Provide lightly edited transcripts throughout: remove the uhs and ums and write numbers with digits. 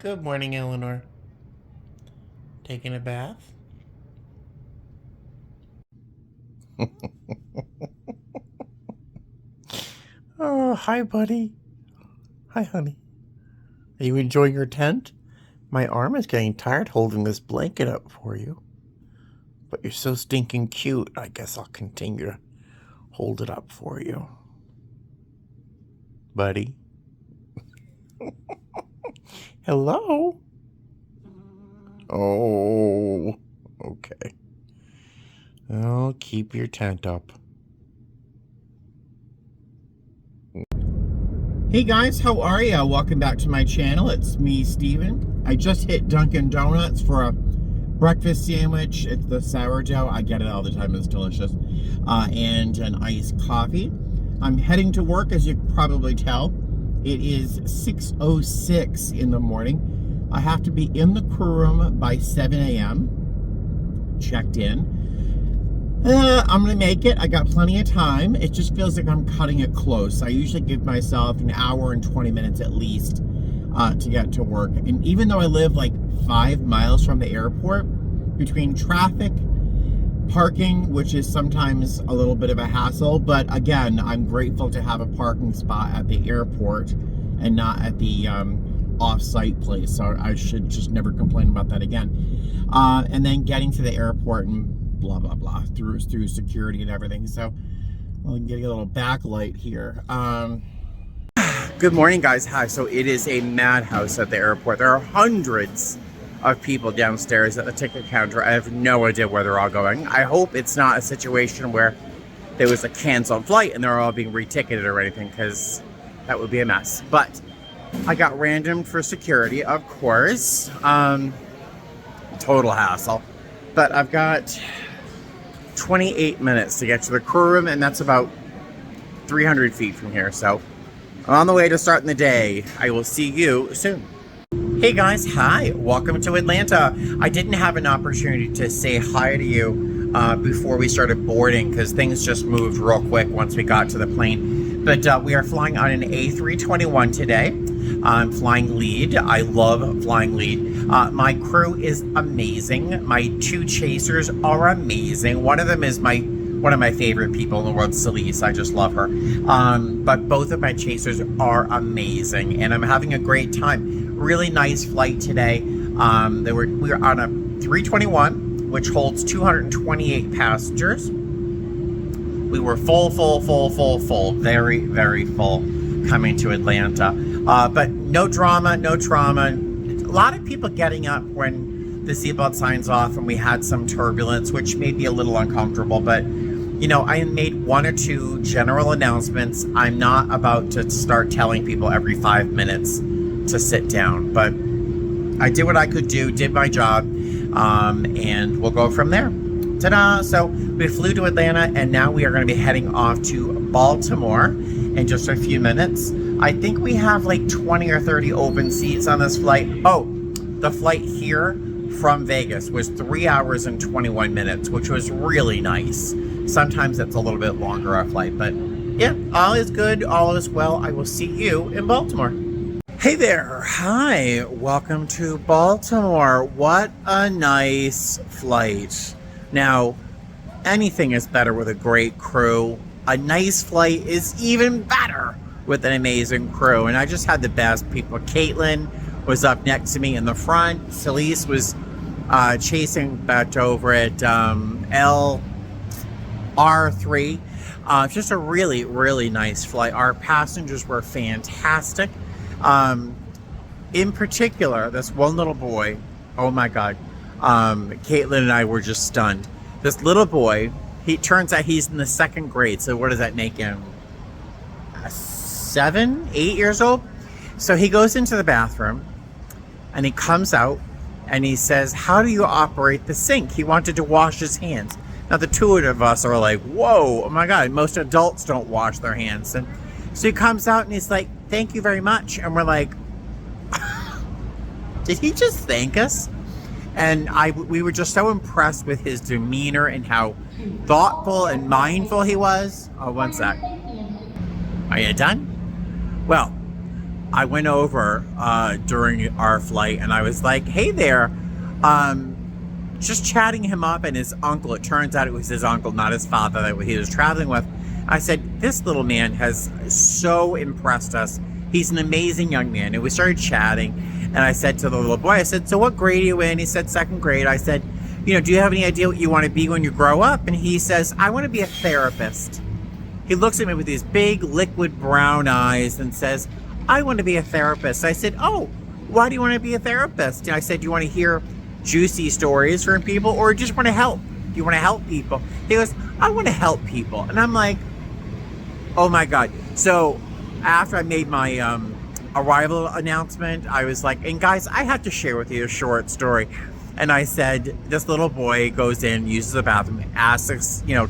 Good morning, Eleanor. Taking a bath? Oh, hi, buddy. Hi, honey. Are you enjoying your tent? My arm is getting tired holding this blanket up for you. But you're so stinking cute, I guess I'll continue to hold it up for you. Buddy. Hello? Oh, okay. I'll keep your tent up. Hey guys, how are ya? Welcome back to my channel. It's me, Steven. I just hit Dunkin' Donuts for a breakfast sandwich. It's the sourdough. I get it all the time. It's delicious. And an iced coffee. I'm heading to work, as you can probably tell. It is 6:06 in the morning. I have to be in the crew room by 7 a.m. Checked in. I'm gonna make it. I got plenty of time. It just feels like I'm cutting it close. I usually give myself an hour and 20 minutes at least to get to work. And even though I live like 5 miles from the airport, between traffic, parking, which is sometimes a little bit of a hassle, but again, I'm grateful to have a parking spot at the airport and not at the off-site place. So I should just never complain about that again. And then getting to the airport and blah blah blah through security and everything. So I'm getting a little backlight here. Good morning, guys. Hi. So it is a madhouse at the airport. There are hundreds of people downstairs at the ticket counter. I have no idea where they're all going. I hope it's not a situation where there was a canceled flight and they're all being reticketed or anything, because that would be a mess. But I got randomed for security, of course. Total hassle. But I've got 28 minutes to get to the crew room, and that's about 300 feet from here. So I'm on the way to starting the day. I will see you soon. Hey guys, hi, welcome to Atlanta. I didn't have an opportunity to say hi to you before we started boarding, because things just moved real quick once we got to the plane. But we are flying on an A321 today. I'm flying lead. I love flying lead. My crew is amazing. My 2 chasers are amazing. One of them is one of my favorite people in the world, Celise. I just love her. But both of my chasers are amazing, and I'm having a great time. Really nice flight today. We were on a 321, which holds 228 passengers. We were full. Very, very full coming to Atlanta. But no drama, no trauma. A lot of people getting up when the seatbelt signs off, and we had some turbulence, which may be a little uncomfortable, but you know, I made 1 or 2 general announcements. I'm not about to start telling people every 5 minutes to sit down, but I did what I could do, did my job, and we'll go from there. Ta-da! So we flew to Atlanta, and now we are going to be heading off to Baltimore in just a few minutes. I think we have like 20 or 30 open seats on this flight. Oh, the flight here from Vegas was 3 hours and 21 minutes, which was really nice. Sometimes it's a little bit longer our flight, but yeah, all is good, all is well. I will see you in Baltimore. Hey there, hi, welcome to Baltimore. What a nice flight. Now, anything is better with a great crew. A nice flight is even better with an amazing crew, and I just had the best people. Caitlin was up next to me in the front. Celise was chasing back over at R3. Just a really, really nice flight. Our passengers were fantastic. In particular, this one little boy, oh my God, Caitlin and I were just stunned. This little boy, he turns out he's in the 2nd grade, so what does that make him? 7, 8 years old? So he goes into the bathroom, and he comes out, and he says, how do you operate the sink? He wanted to wash his hands. Now, the 2 of us are like, whoa, oh my God, most adults don't wash their hands. And so he comes out, and he's like, thank you very much. And we're like, did he just thank us? And we were just so impressed with his demeanor and how thoughtful and mindful he was. Oh, one sec. Are you done? Well, I went over during our flight and I was like, hey there, um, just chatting him up and his uncle. It turns out it was his uncle, not his father, that he was traveling with. I said, this little man has so impressed us. He's an amazing young man. And we started chatting. And I said to the little boy, I said, so what grade are you in? He said, second grade. I said, you know, do you have any idea what you want to be when you grow up? And he says, I want to be a therapist. He looks at me with these big liquid brown eyes and says, I want to be a therapist. I said, oh, why do you want to be a therapist? And I said, do you want to hear juicy stories from people or just want to help? Do you want to help people? He goes, I want to help people. And I'm like, oh my God. So after I made my arrival announcement, I was like, and guys, I have to share with you a short story. And I said, this little boy goes in, uses the bathroom, asks, you know,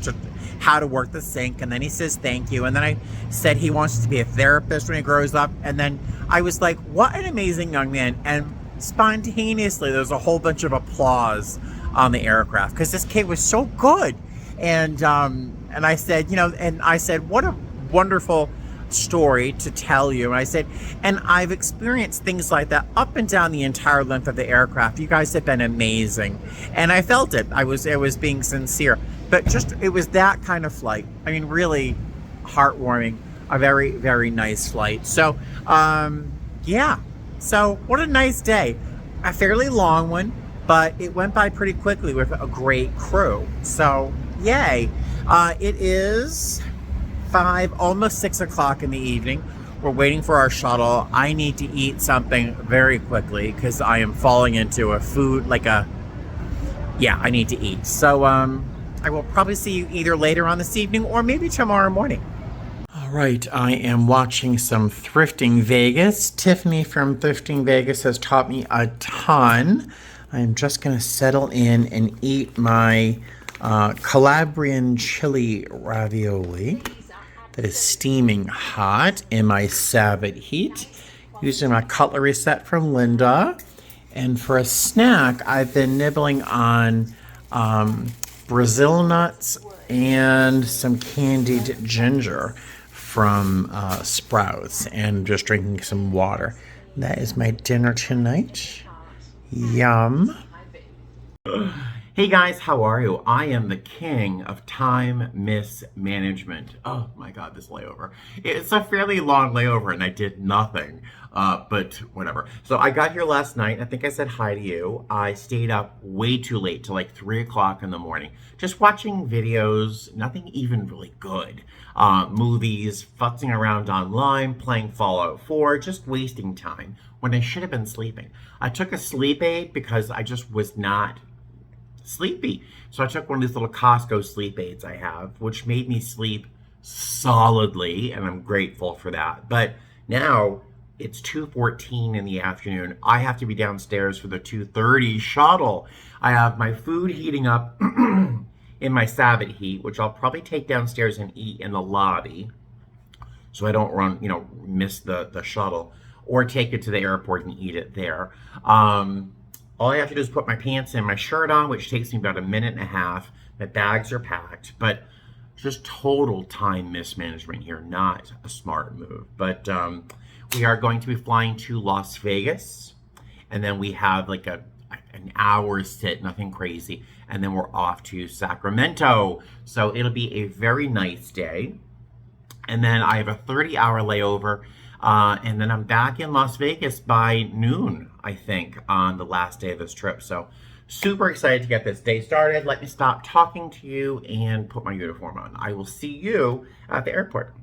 how to work the sink. And then he says, thank you. And then I said he wants to be a therapist when he grows up. And then I was like, what an amazing young man. And spontaneously, there was a whole bunch of applause on the aircraft because this kid was so good. And I said, you know, and I said, what a wonderful story to tell you. And I said, and I've experienced things like that up and down the entire length of the aircraft. You guys have been amazing. And I felt it. I was being sincere. But just, it was that kind of flight. I mean, really heartwarming. A very, very nice flight. So, yeah. So, what a nice day. A fairly long one, but it went by pretty quickly with a great crew. So, yay. It is 5, almost 6 o'clock in the evening. We're waiting for our shuttle. I need to eat something very quickly because I am falling into a food, I need to eat. So, I will probably see you either later on this evening or maybe tomorrow morning. All right, I am watching some Thrifting Vegas. Tiffany from Thrifting Vegas has taught me a ton. I'm just going to settle in and eat my Calabrian chili ravioli that is steaming hot in my Sabbath heat, using my cutlery set from Linda. And for a snack, I've been nibbling on Brazil nuts and some candied ginger from Sprouts, and just drinking some water. That is my dinner tonight. Yum. Hey guys, how are you? I am the king of time mismanagement. Oh my God, this layover. It's a fairly long layover and I did nothing, but whatever. So I got here last night. I think I said hi to you. I stayed up way too late, till like 3 o'clock in the morning, just watching videos, nothing even really good. Movies, futzing around online, playing Fallout 4, just wasting time when I should have been sleeping. I took a sleep aid because I just was not sleepy. So I took one of these little Costco sleep aids I have, which made me sleep solidly, and I'm grateful for that. But now it's 2:14 in the afternoon. I have to be downstairs for the 2:30 shuttle. I have my food heating up in my Sabbath heat, which I'll probably take downstairs and eat in the lobby so I don't miss the shuttle, or take it to the airport and eat it there. All I have to do is put my pants and my shirt on, which takes me about a minute and a half. My bags are packed, but just total time mismanagement here. Not a smart move. But we are going to be flying to Las Vegas, and then we have like an hour sit, nothing crazy, and then we're off to Sacramento. So it'll be a very nice day. And then I have a 30-hour layover. And then I'm back in Las Vegas by noon, I think, on the last day of this trip. So super excited to get this day started. Let me stop talking to you and put my uniform on. I will see you at the airport.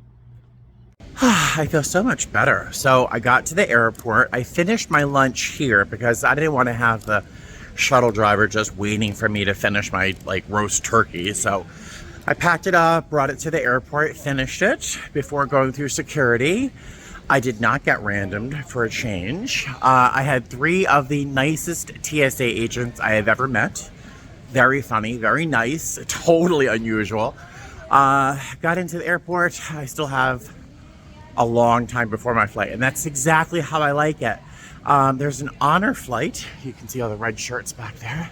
I feel so much better. So I got to the airport. I finished my lunch here because I didn't want to have the shuttle driver just waiting for me to finish my roast turkey. So I packed it up, brought it to the airport, finished it before going through security. I did not get randomed for a change. I had 3 of the nicest TSA agents I have ever met. Very funny, very nice, totally unusual. Got into the airport. I still have a long time before my flight, and that's exactly how I like it. There's an honor flight. You can see all the red shirts back there.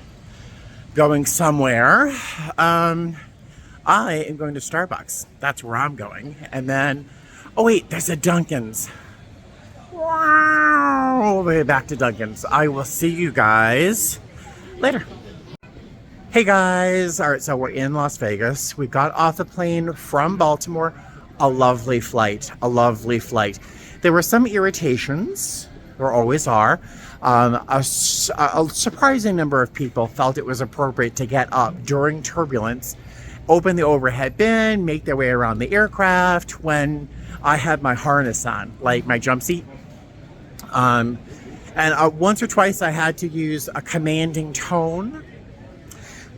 Going somewhere. I am going to Starbucks. That's where I'm going. And then, oh wait, there's a Dunkin's. all the way back to Duncan's. I will see you guys later. Hey guys, all right, so we're in Las Vegas. We got off the plane from Baltimore. A lovely flight, a lovely flight. There were some irritations, there always are. A surprising number of people felt it was appropriate to get up during turbulence, open the overhead bin, make their way around the aircraft when I had my harness on, like my jump seat. And once or twice I had to use a commanding tone,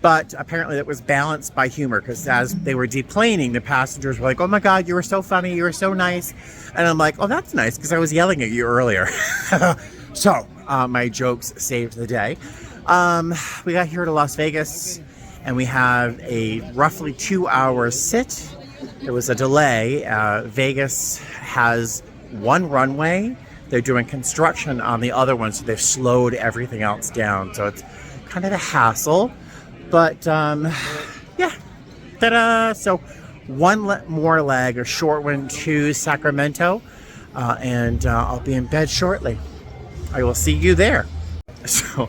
but apparently that was balanced by humor, because as they were deplaning, the passengers were like, oh my God, you were so funny, you were so nice. And I'm like, oh, that's nice, because I was yelling at you earlier. So my jokes saved the day. We got here to Las Vegas, and we have a roughly 2-hour sit. There was a delay. Vegas has one runway. They're doing construction on the other one, so they've slowed everything else down. So it's kind of a hassle. But, yeah, ta-da! So one more leg, a short one to Sacramento, and I'll be in bed shortly. I will see you there. So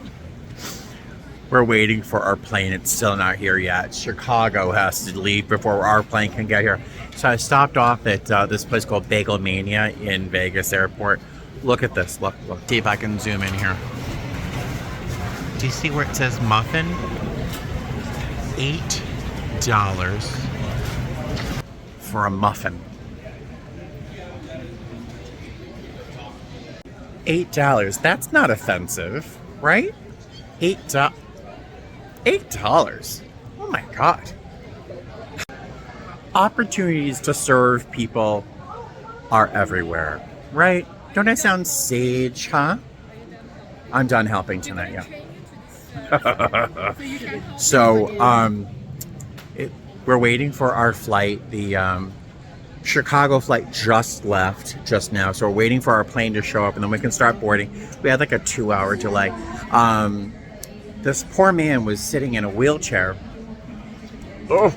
we're waiting for our plane. It's still not here yet. Chicago has to leave before our plane can get here. So I stopped off at this place called Bagel Mania in Vegas Airport. Look at this. Look. See if I can zoom in here. Do you see where it says muffin? $8 for a muffin. $8. That's not offensive, right? $8. Oh my God. Opportunities to serve people are everywhere, right? Don't I sound sage, huh? I'm done helping tonight, yeah. So, we're waiting for our flight. The Chicago flight just left just now, so we're waiting for our plane to show up, and then we can start boarding. We had like a 2-hour delay. This poor man was sitting in a wheelchair. Oh,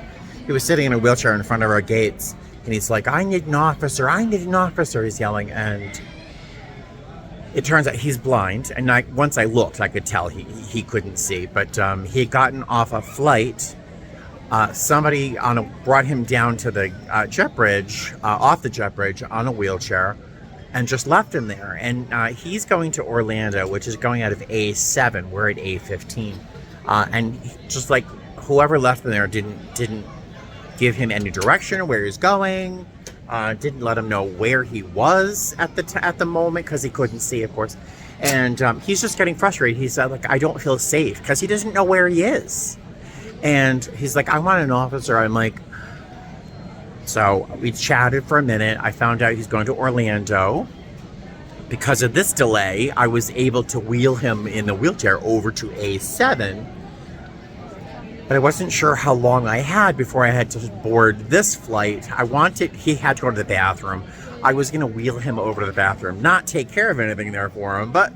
he was sitting in a wheelchair in front of our gates, and he's like, I need an officer, he's yelling, and it turns out he's blind, and once I looked, I could tell he couldn't see. But he had gotten off a flight. Somebody brought him down to the jet bridge, off the jet bridge on a wheelchair, and just left him there. And he's going to Orlando, which is going out of A7. We're at A15, and just like whoever left him there didn't give him any direction of where he's going. Didn't let him know where he was at the moment, because he couldn't see, of course. And he's just getting frustrated. He said, like, I don't feel safe, because he doesn't know where he is. And he's like, I want an officer. I'm like, so we chatted for a minute. I found out he's going to Orlando. Because of this delay, I was able to wheel him in the wheelchair over to A7. But I wasn't sure how long I had before I had to board this flight. He had to go to the bathroom. I was going to wheel him over to the bathroom, not take care of anything there for him, but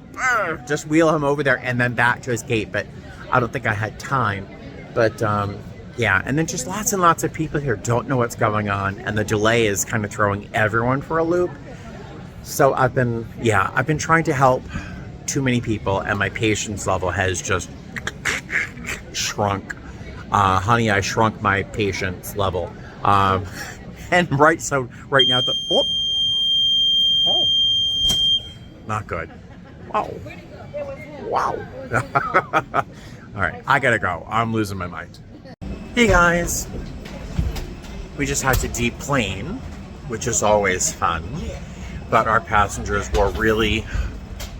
just wheel him over there and then back to his gate. But I don't think I had time. But yeah, and then just lots and lots of people here don't know what's going on, and the delay is kind of throwing everyone for a loop. So I've been trying to help too many people, and my patience level has just shrunk. Honey, I shrunk my patience level. And right now, not good. Wow. All right, I gotta go. I'm losing my mind. Hey guys, we just had to deplane, which is always fun, but our passengers were really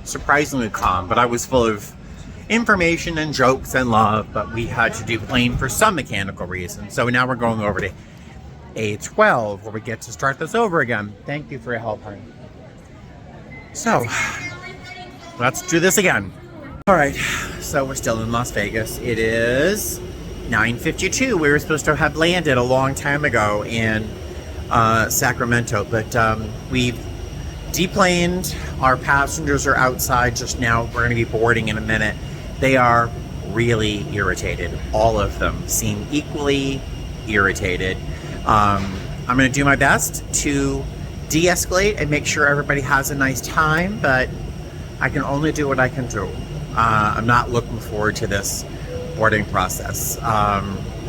surprisingly calm. But I was full of information and jokes and love, but we had to deplane for some mechanical reason. So now we're going over to A12, where we get to start this over again. Thank you for your help, honey. So let's do this again. All right, so we're still in Las Vegas. It is 9:52. We were supposed to have landed a long time ago in Sacramento, but we've deplaned. Our passengers are outside just now. We're going to be boarding in a minute. They are really irritated. All of them seem equally irritated. I'm going to do my best to de-escalate and make sure everybody has a nice time, but I can only do what I can do. I'm not looking forward to this boarding process.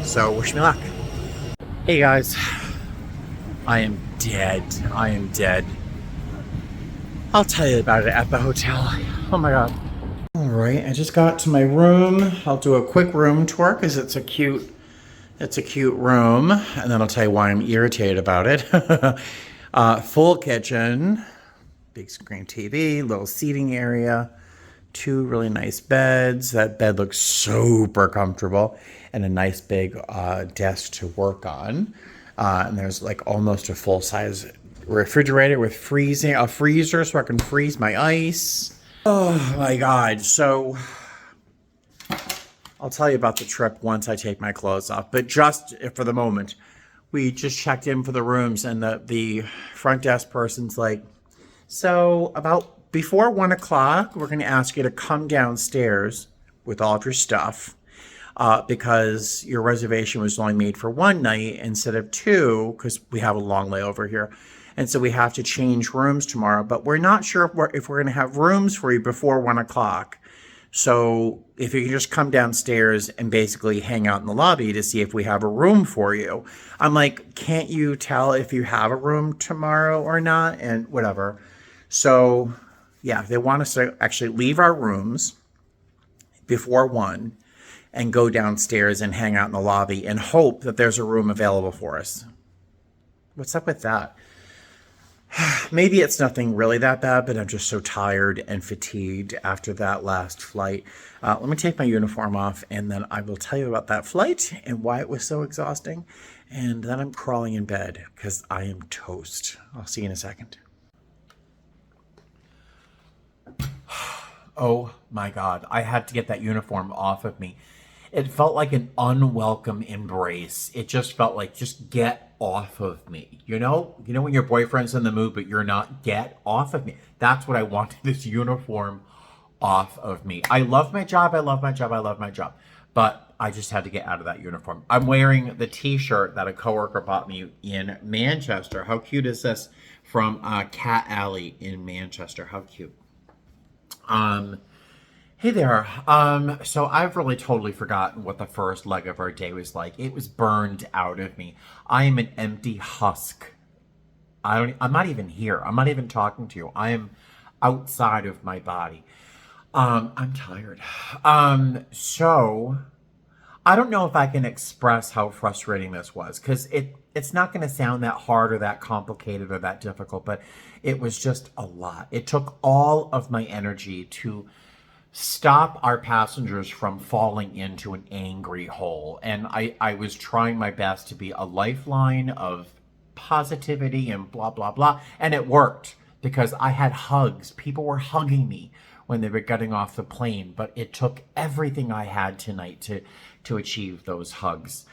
So wish me luck. Hey guys, I am dead. I am dead. I'll tell you about it at the hotel. Oh my God. All right, I just got to my room. I'll do a quick room tour because it's a cute room, and then I'll tell you why I'm irritated about it. Full kitchen, big screen TV, little seating area, 2 really nice beds. That bed looks super comfortable, and a nice big desk to work on. And there's like almost a full-size refrigerator with a freezer so I can freeze my ice. Oh my God. So I'll tell you about the trip once I take my clothes off, but just for the moment, we just checked in for the rooms, and the front desk person's like, so about before 1 o'clock, we're going to ask you to come downstairs with all of your stuff because your reservation was only made for 1 night instead of 2 because we have a long layover here. And so we have to change rooms tomorrow, but we're not sure if we're going to have rooms for you before 1 o'clock. So if you can just come downstairs and basically hang out in the lobby to see if we have a room for you. I'm like, can't you tell if you have a room tomorrow or not? And whatever. So yeah, they want us to actually leave our rooms before 1 and go downstairs and hang out in the lobby and hope that there's a room available for us. What's up with that? Maybe it's nothing really that bad, but I'm just so tired and fatigued after that last flight. Let me take my uniform off, and then I will tell you about that flight and why it was so exhausting. And then I'm crawling in bed because I am toast. I'll see you in a second. Oh my God, I had to get that uniform off of me. It felt like an unwelcome embrace. It just felt like, just get off of me. You know when your boyfriend's in the mood, but you're not, get off of me. That's what I wanted, this uniform off of me. I love my job. I love my job. I love my job. But I just had to get out of that uniform. I'm wearing the t-shirt that a coworker bought me in Manchester. How cute is this? From Cat Alley in Manchester. How cute. Hey there. So I've really totally forgotten what the first leg of our day was like. It was burned out of me. I am an empty husk. I'm not even here. I'm not even talking to you. I am outside of my body. I'm tired. So I don't know if I can express how frustrating this was, because it's not going to sound that hard or that complicated or that difficult, but it was just a lot. It took all of my energy to stop our passengers from falling into an angry hole. And I was trying my best to be a lifeline of positivity and blah, blah, blah. And it worked because I had hugs. People were hugging me when they were getting off the plane. But it took everything I had tonight to achieve those hugs.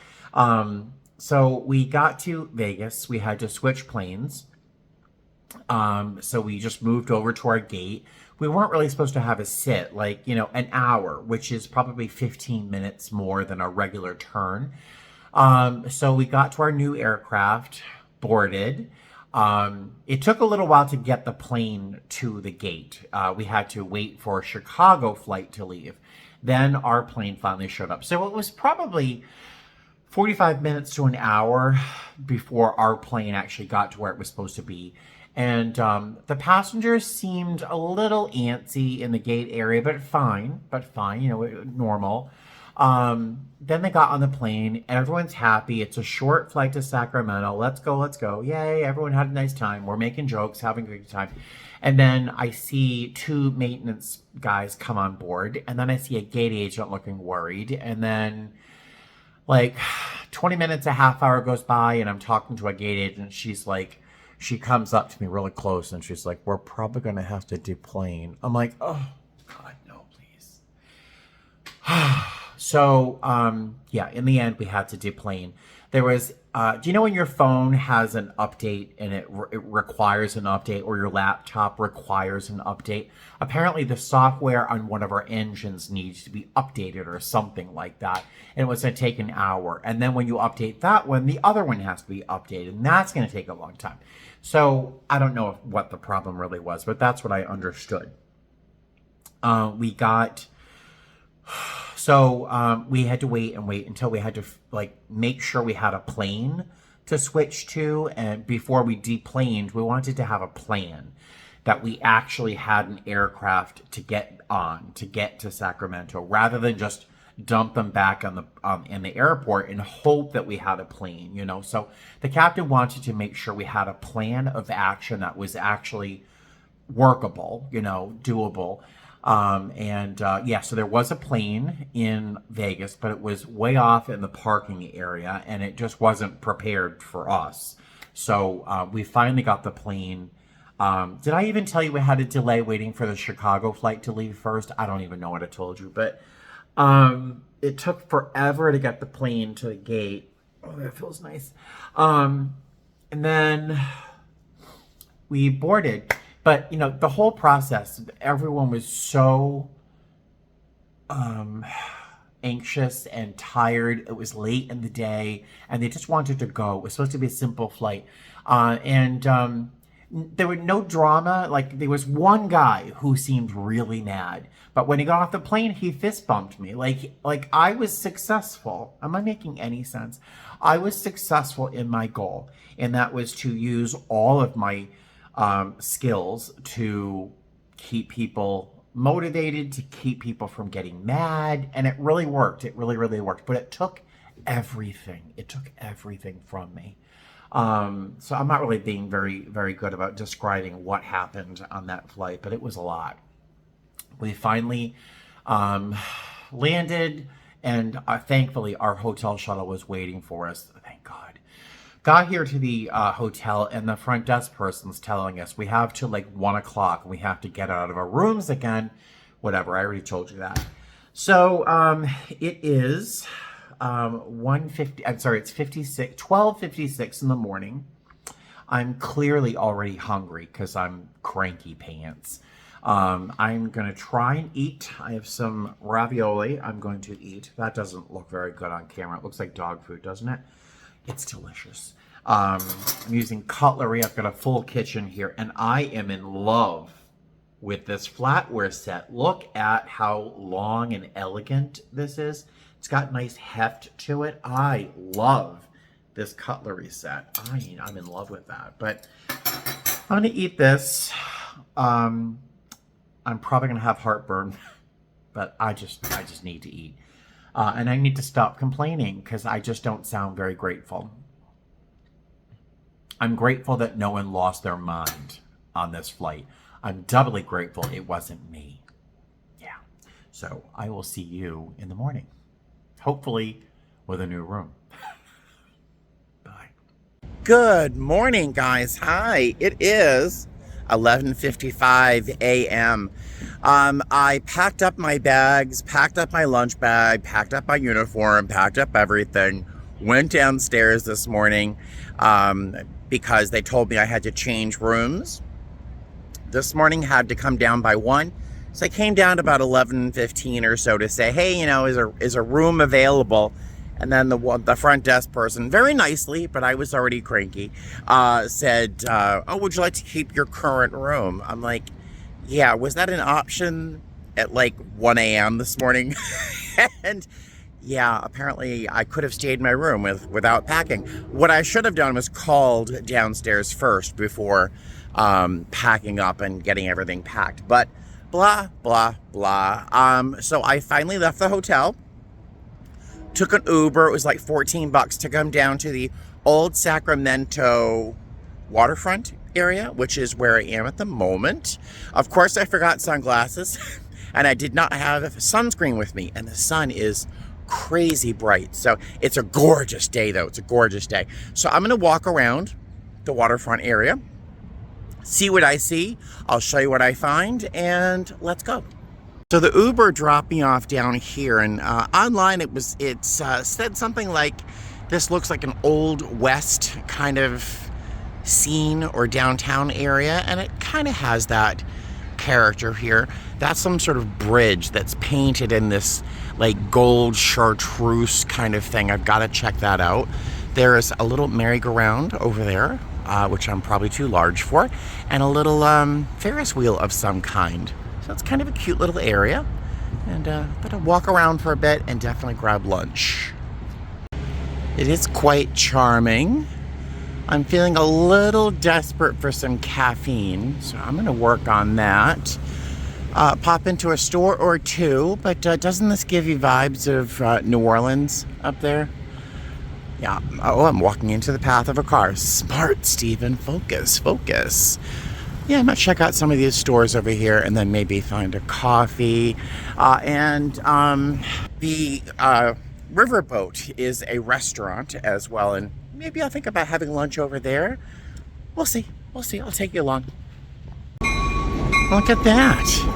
So we got to Vegas. We had to switch planes. So we just moved over to our gate. We weren't really supposed to have a sit, like, an hour, which is probably 15 minutes more than a regular turn. So we got to our new aircraft, boarded. It took a little while to get the plane to the gate. We had to wait for a Chicago flight to leave. Then our plane finally showed up. So it was probably 45 minutes to an hour before our plane actually got to where it was supposed to be. And the passengers seemed a little antsy in the gate area, but fine, normal. Then they got on the plane. Everyone's happy. It's a short flight to Sacramento. Let's go. Yay, everyone had a nice time. We're making jokes, having a good time. And then I see 2 maintenance guys come on board. And then I see a gate agent looking worried. And then like 20 minutes, a half hour goes by, and I'm talking to a gate agent. She comes up to me really close and she's like, we're probably going to have to deplane. I'm like, oh, God, no, please. So, yeah, in the end, we had to deplane. There was do you know when your phone has an update and it requires an update, or your laptop requires an update? Apparently the software on one of our engines needs to be updated or something like that. And it was going to take an hour. And then when you update that one, the other one has to be updated. And that's going to take a long time. So I don't know what the problem really was, but that's what I understood. We had to wait until we had to make sure we had a plane to switch to. And before we deplaned, we wanted to have a plan that we actually had an aircraft to get to Sacramento, rather than just dump them back in the airport and hope that we had a plane, you know. So the captain wanted to make sure we had a plan of action that was actually workable, you know, doable. So there was a plane in Vegas, but it was way off in the parking area, and it just wasn't prepared for us. So we finally got the plane. Did I even tell you we had a delay waiting for the Chicago flight to leave first? I don't even know what I told you, but it took forever to get the plane to the gate. Oh, that feels nice. And then we boarded. But, you know, the whole process, everyone was so anxious and tired. It was late in the day, and they just wanted to go. It was supposed to be a simple flight. There was no drama. Like, there was one guy who seemed really mad. But when he got off the plane, he fist bumped me. Like I was successful. Am I making any sense? I was successful in my goal, and that was to use all of my skills to keep people motivated, to keep people from getting mad. And it really worked. It really, really worked. But it took everything. It took everything from me. So I'm not really being very, very good about describing what happened on that flight, but it was a lot. We finally landed, and thankfully our hotel shuttle was waiting for us. Thank God. Got here to the hotel, and the front desk person's telling us we have to 1 o'clock. We have to get out of our rooms again. Whatever, I already told you that. So it is 1:50. I'm sorry, it's 12:56 in the morning. I'm clearly already hungry because I'm cranky pants. I'm going to try and eat. I have some ravioli I'm going to eat. That doesn't look very good on camera. It looks like dog food, doesn't it? It's delicious. I'm using cutlery. I've got a full kitchen here, and I am in love with this flatware set. Look at how long and elegant this is. It's got nice heft to it. I love this cutlery set. I'm in love with that. But I'm going to eat this. I'm probably going to have heartburn, but I just need to eat. And I need to stop complaining because I just don't sound very grateful. I'm grateful that no one lost their mind on this flight. I'm doubly grateful it wasn't me. Yeah. So I will see you in the morning. Hopefully with a new room. Bye. Good morning, guys. Hi. It is 11:55 a.m. I packed up my bags, packed up my lunch bag, packed up my uniform, packed up everything, went downstairs this morning because they told me I had to change rooms. This morning had to come down by 1. So I came down about 11:15 or so to say, hey, is a room available? And then the front desk person, very nicely, but I was already cranky, said, oh, would you like to keep your current room? I'm like, yeah, was that an option at 1 a.m. this morning? And yeah, apparently I could have stayed in my room without packing. What I should have done was called downstairs first before packing up and getting everything packed. But blah, blah, blah. So I finally left the hotel. Took an Uber. It was like $14 to come down to the old Sacramento waterfront area, which is where I am at the moment. Of course, I forgot sunglasses, and I did not have sunscreen with me, and the sun is crazy bright. So it's a gorgeous day, though. It's a gorgeous day. So I'm going to walk around the waterfront area, see what I see. I'll show you what I find, and let's go. So the Uber dropped me off down here, and online it said something like This looks like an old west kind of scene or downtown area, and it kind of has that character here. That's some sort of bridge that's painted in this like gold chartreuse kind of thing. I've got to check that out. There is a little merry-go-round over there, which I'm probably too large for, and a little Ferris wheel of some kind. So it's kind of a cute little area. And gonna walk around for a bit and definitely grab lunch. It is quite charming. I'm feeling a little desperate for some caffeine, so I'm gonna work on that. Pop into a store or two, but doesn't this give you vibes of New Orleans up there? Yeah. Oh, I'm walking into the path of a car. Smart, Stephen. Focus, focus. Yeah, I might check out some of these stores over here and then maybe find a coffee. The Riverboat is a restaurant as well, and maybe I'll think about having lunch over there. We'll see. We'll see. I'll take you along. Look at that.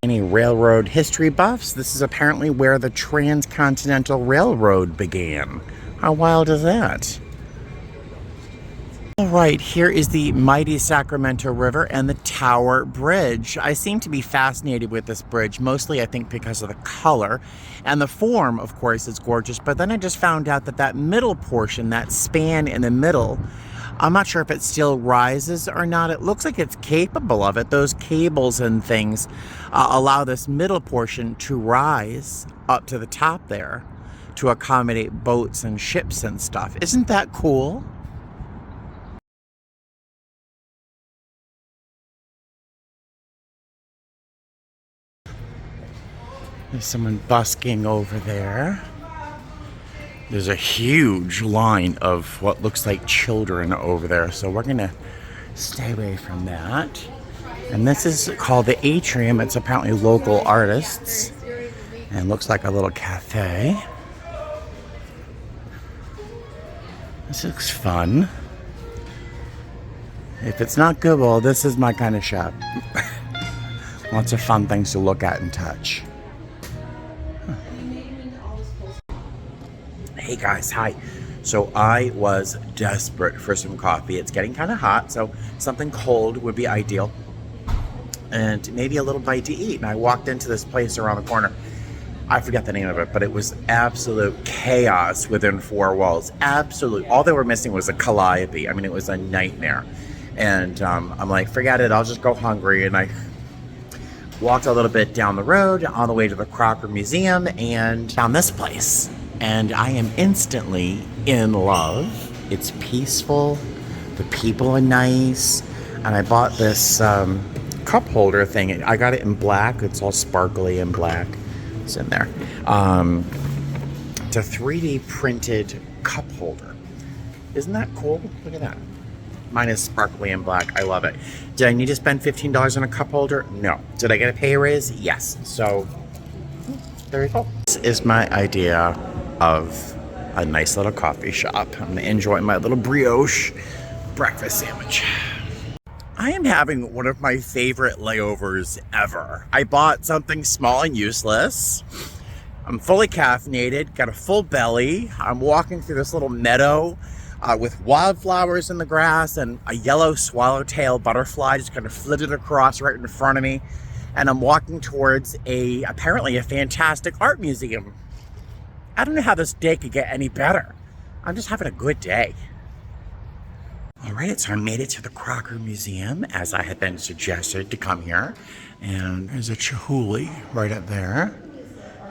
Any railroad history buffs, this is apparently where the Transcontinental Railroad began. How wild is that? All right, here is the mighty Sacramento River and the Tower Bridge. I seem to be fascinated with this bridge, mostly I think because of the color. And the form, of course, is gorgeous. But then I just found out that that middle portion, that span in the middle, I'm not sure if it still rises or not. It looks like it's capable of it. Those cables and things allow this middle portion to rise up to the top there to accommodate boats and ships and stuff. Isn't that cool? There's someone busking over there. There's a huge line of what looks like children over there, so we're gonna stay away from that. And this is called the Atrium. It's apparently local artists, and looks like a little cafe. This looks fun. If it's not Goodwill, this is my kind of shop. Lots of fun things to look at and touch. Hey guys, hi. So I was desperate for some coffee. It's getting kind of hot, so something cold would be ideal. And maybe a little bite to eat. And I walked into this place around the corner. I forget the name of it, but it was absolute chaos within four walls. Absolute. All they were missing was a calliope. I mean, it was a nightmare. And I'm like, forget it. I'll just go hungry. And I walked a little bit down the road on the way to the Crocker Museum and found this place. And I am instantly in love. It's peaceful. The people are nice. And I bought this cup holder thing. I got it in black. It's all sparkly and black. It's in there. It's a 3D printed cup holder. Isn't that cool? Look at that. Mine is sparkly and black. I love it. Did I need to spend $15 on a cup holder? No. Did I get a pay raise? Yes. So there you go. This is my idea of a nice little coffee shop. I'm gonna enjoy my little brioche breakfast sandwich. I am having one of my favorite layovers ever. I bought something small and useless. I'm fully caffeinated, got a full belly. I'm walking through this little meadow with wildflowers in the grass and a yellow swallowtail butterfly just kind of flitted across right in front of me. And I'm walking towards apparently a fantastic art museum. I don't know how this day could get any better. I'm just having a good day. All right, so I made it to the Crocker Museum as I had been suggested to come here. And there's a Chihuly right up there.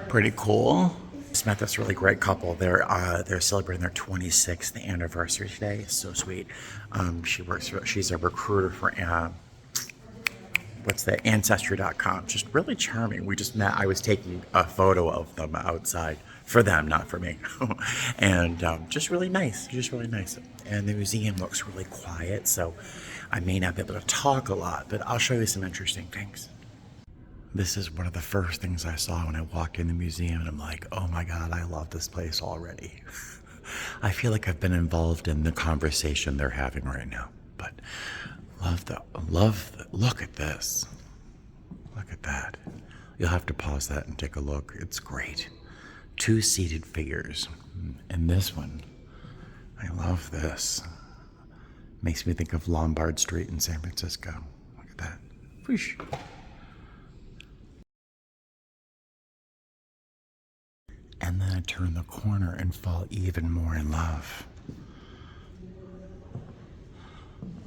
Pretty cool. Just met this really great couple. They're celebrating their 26th anniversary today. It's so sweet. She's a recruiter for Ancestry.com. Just really charming. We just met. I was taking a photo of them outside. For them, not for me. And just really nice, And the museum looks really quiet, so I may not be able to talk a lot, but I'll show you some interesting things. This is one of the first things I saw when I walked in the museum, and I'm like, oh my God, I love this place already. I feel like I've been involved in the conversation they're having right now. But look at this. Look at that. You'll have to pause that and take a look. It's great. Two seated figures. And this one, I love this. Makes me think of Lombard Street in San Francisco. Look at that. Whoosh. And then I turn the corner and fall even more in love.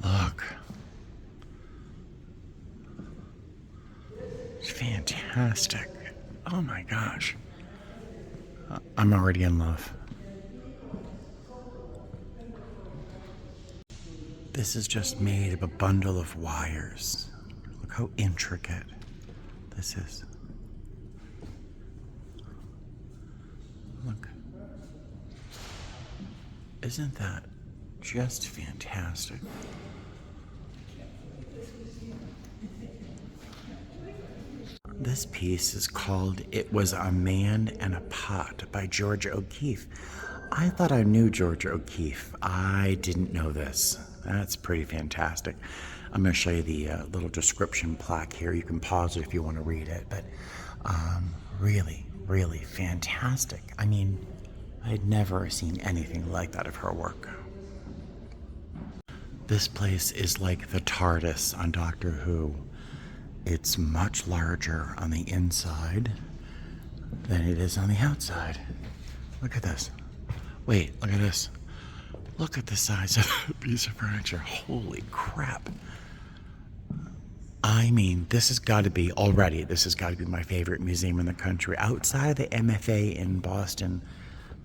Look. It's fantastic. Oh my gosh. I'm already in love. This is just made of a bundle of wires. Look how intricate this is. Look. Isn't that just fantastic? This piece is called It Was a Man and a Pot by George O'Keeffe. I thought I knew George O'Keeffe. I didn't know this. That's pretty fantastic. I'm going to show you the little description plaque here. You can pause it if you want to read it. But really, really fantastic. I mean, I'd never seen anything like that of her work. This place is like the TARDIS on Doctor Who. It's much larger on the inside than it is on the outside. Look at this. Wait, look at this. Look at the size of a piece of furniture. Holy crap. I mean, this has got to be my favorite museum in the country. Outside of the MFA in Boston,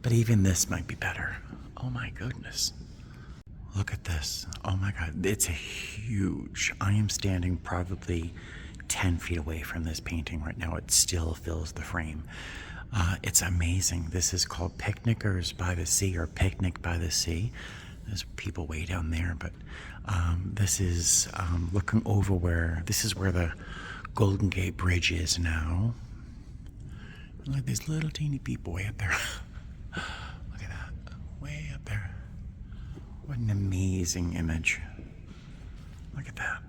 but even this might be better. Oh my goodness. Look at this. Oh my God. It's huge. I am standing probably 10 feet away from this painting right now. It still fills the frame. It's amazing. This is called Picnickers by the Sea, or Picnic by the Sea. There's people way down there, but this is looking over this is where the Golden Gate Bridge is now. Look, these little teeny people way up there. Look at that. Way up there. What an amazing image. Look at that.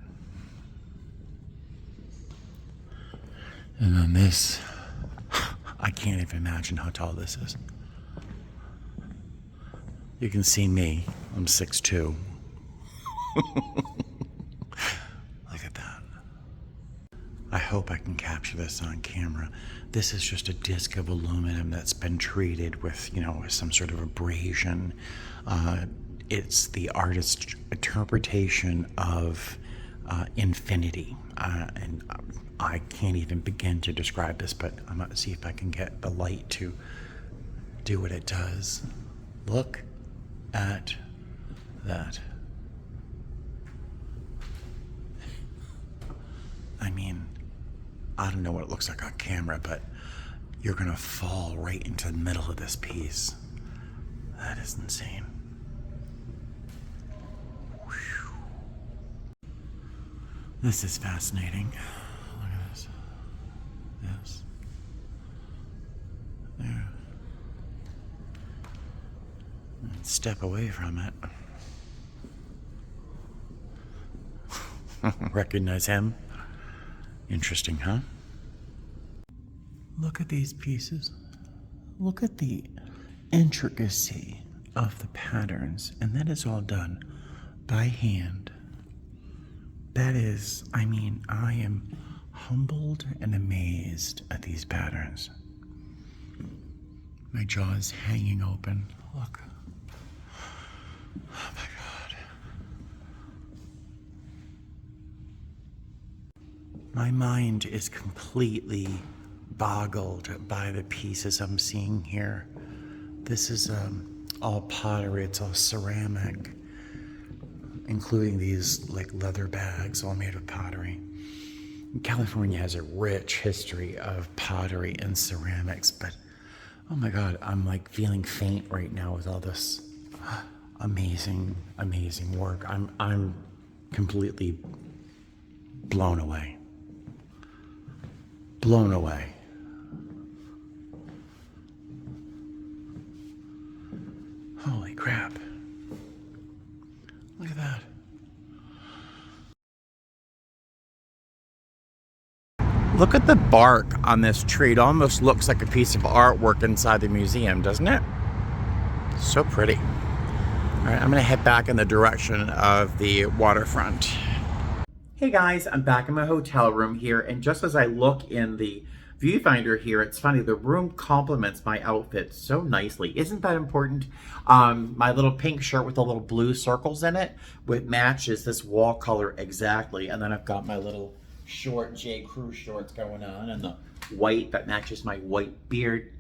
And then this, I can't even imagine how tall this is. You can see me, I'm 6'2". Look at that. I hope I can capture this on camera. This is just a disc of aluminum that's been treated with, some sort of abrasion. It's the artist's interpretation of infinity. And I can't even begin to describe this, but I'm going to see if I can get the light to do what it does. Look at that. I mean, I don't know what it looks like on camera, but you're going to fall right into the middle of this piece. That is insane. Whew. This is fascinating. Look at this. Yes. There. Step away from it. Recognize him? Interesting, huh? Look at these pieces. Look at the intricacy of the patterns, and that is all done by hand. That is, I am humbled and amazed at these patterns. My jaw is hanging open. Look. Oh my God. My mind is completely boggled by the pieces I'm seeing here. This is all pottery, it's all ceramic, including these like leather bags all made of pottery. California has a rich history of pottery and ceramics, but oh my God, I'm like feeling faint right now with all this amazing work. I'm completely blown away. Blown away. crap. Look at that. Look at the bark on this tree. It almost looks like a piece of artwork inside the museum, doesn't it? So pretty. All right, I'm gonna head back in the direction of the waterfront. Hey guys, I'm back in my hotel room here, and just as I look in the viewfinder here, it's funny, the room complements my outfit so nicely. Isn't that important? My little pink shirt with the little blue circles in it, which matches this wall color exactly, and then I've got my little short J. Crew shorts going on, and the white that matches my white beard.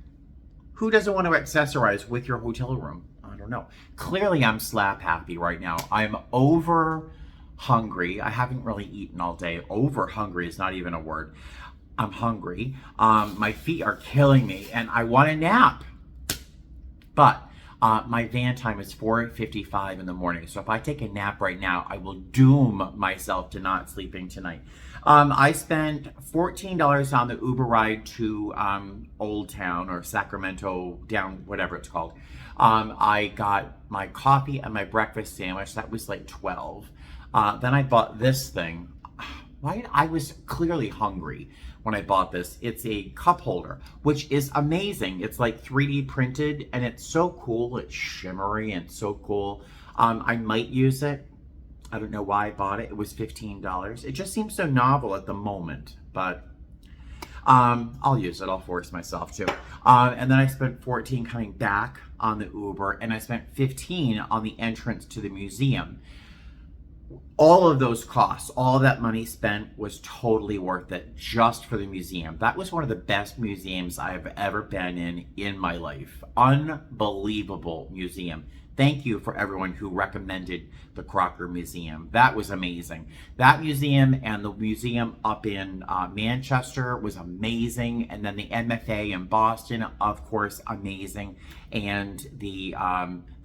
Who doesn't want to accessorize with your hotel room? I don't know. Clearly I'm slap happy right now. I'm over hungry. I haven't really eaten all day. Over hungry is not even a word. I'm hungry. My feet are killing me and I want a nap. But my van time is 4:55 in the morning. So if I take a nap right now, I will doom myself to not sleeping tonight. I spent $14 on the Uber ride to Old Town or Sacramento, down, whatever it's called. I got my coffee and my breakfast sandwich. That was like $12. Then I bought this thing. I was clearly hungry when I bought this. It's a cup holder, which is amazing. It's like 3D printed and it's so cool. It's shimmery and so cool. I might use it. I don't know why I bought it. It was $15. It just seems so novel at the moment, but I'll use it. I'll force myself to. And then I spent $14 coming back on the Uber, and I spent $15 on the entrance to the museum. All of those costs, all of that money spent was totally worth it just for the museum. That was one of the best museums I've ever been in my life. Unbelievable museum. Thank you for everyone who recommended the Crocker Museum. That was amazing. That museum and the museum up in Manchester was amazing. And then the MFA in Boston, of course, amazing. And the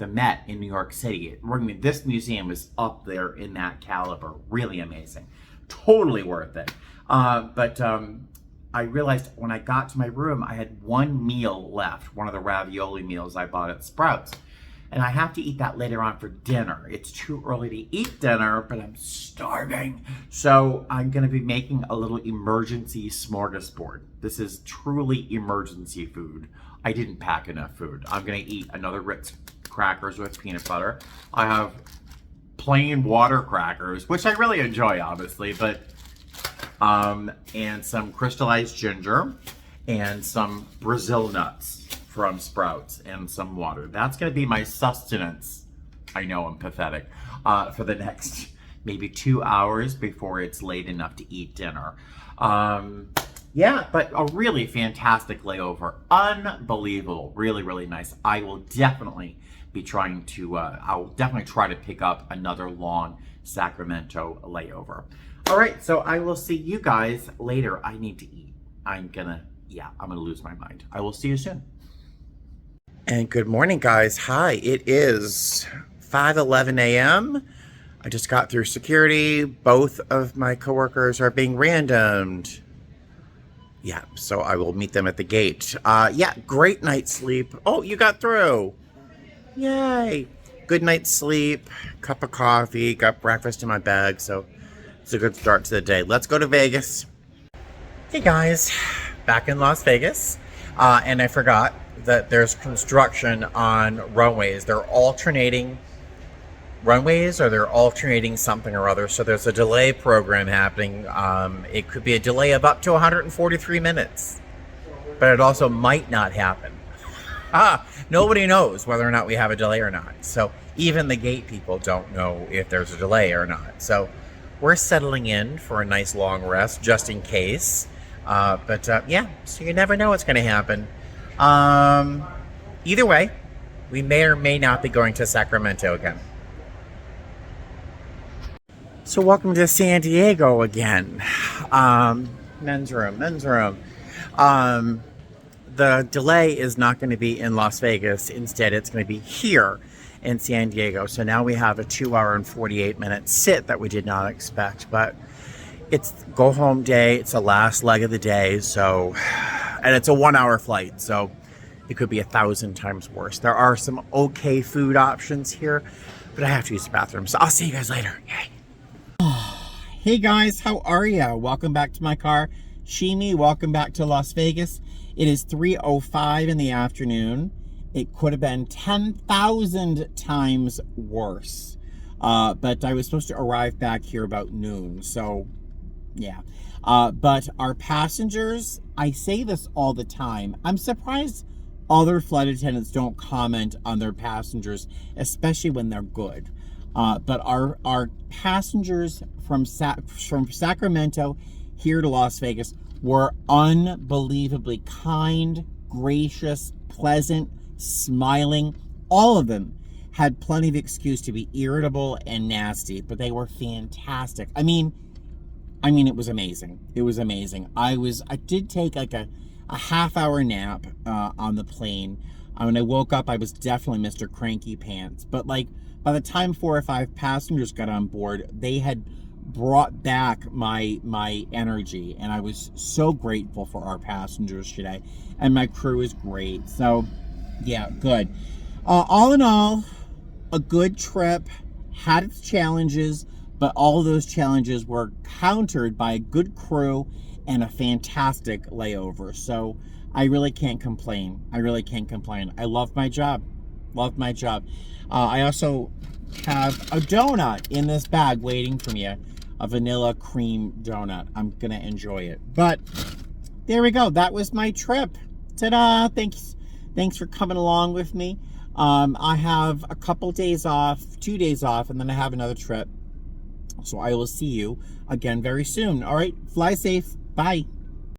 Met in New York City. I mean, this museum is up there in that caliber. Really amazing. Totally worth it. But I realized when I got to my room, I had one meal left, one of the ravioli meals I bought at Sprouts. And I have to eat that later on for dinner. It's too early to eat dinner, but I'm starving. So I'm gonna be making a little emergency smorgasbord. This is truly emergency food. I didn't pack enough food. I'm gonna eat another Ritz crackers with peanut butter. I have plain water crackers, which I really enjoy, obviously, but, and some crystallized ginger and some Brazil nuts from Sprouts and some water. That's gonna be my sustenance. I know I'm pathetic. For the next maybe 2 hours before it's late enough to eat dinner. Yeah, but a really fantastic layover. Unbelievable. Really, really nice. I will definitely be trying to, I'll definitely try to pick up another long Sacramento layover. All right, so I will see you guys later. I need to eat. I'm gonna lose my mind. I will see you soon. And good morning, guys. Hi, it is 5:11 a.m. I just got through security. Both of my coworkers are being randomed. Yeah, so I will meet them at the gate. Yeah, great night's sleep. Oh, you got through. Yay. Good night's sleep, cup of coffee, got breakfast in my bag, so it's a good start to the day. Let's go to Vegas. Hey guys, back in Las Vegas. And I forgot that there's construction on runways. They're alternating runways, or they're alternating something or other. So there's a delay program happening. It could be a delay of up to 143 minutes, but it also might not happen. Nobody knows whether or not we have a delay or not. So even the gate people don't know if there's a delay or not. So we're settling in for a nice long rest just in case. Yeah, so you never know what's going to happen. Either way, we may or may not be going to Sacramento again. So welcome to San Diego again. Men's room. The delay is not going to be in Las Vegas. Instead, it's going to be here in San Diego. So now we have a 2 hour and 48 minute sit that we did not expect, but it's go home day. It's the last leg of the day. So, and it's a 1 hour flight. So it could be 1,000 times worse. There are some okay food options here, but I have to use the bathroom. So I'll see you guys later. Yay. Hey guys, how are ya? Welcome back to my car. Shimi, welcome back to Las Vegas. It is 3:05 in the afternoon. It could have been 10,000 times worse. But I was supposed to arrive back here about noon, so yeah. But our passengers, I say this all the time, I'm surprised other flight attendants don't comment on their passengers, especially when they're good. But our passengers from Sacramento here to Las Vegas were unbelievably kind, gracious, pleasant, smiling. All of them had plenty of excuse to be irritable and nasty, but they were fantastic. I mean, it was amazing. It was amazing. I did take like a half-hour nap on the plane. When I woke up, I was definitely Mr. Cranky Pants. But like by the time 4 or 5 passengers got on board, they had brought back my energy, and I was so grateful for our passengers today. And my crew is great. So yeah, good. All in all, a good trip. Had its challenges, but all of those challenges were countered by a good crew and a fantastic layover. So I really can't complain. I really can't complain. I love my job. Love my job. I also have a donut in this bag waiting for me, a vanilla cream donut. I'm gonna enjoy it. But there we go. That was my trip. Ta-da! Thanks for coming along with me. I have a couple days off, 2 days off, and then I have another trip. So I will see you again very soon. All right, fly safe. Bye.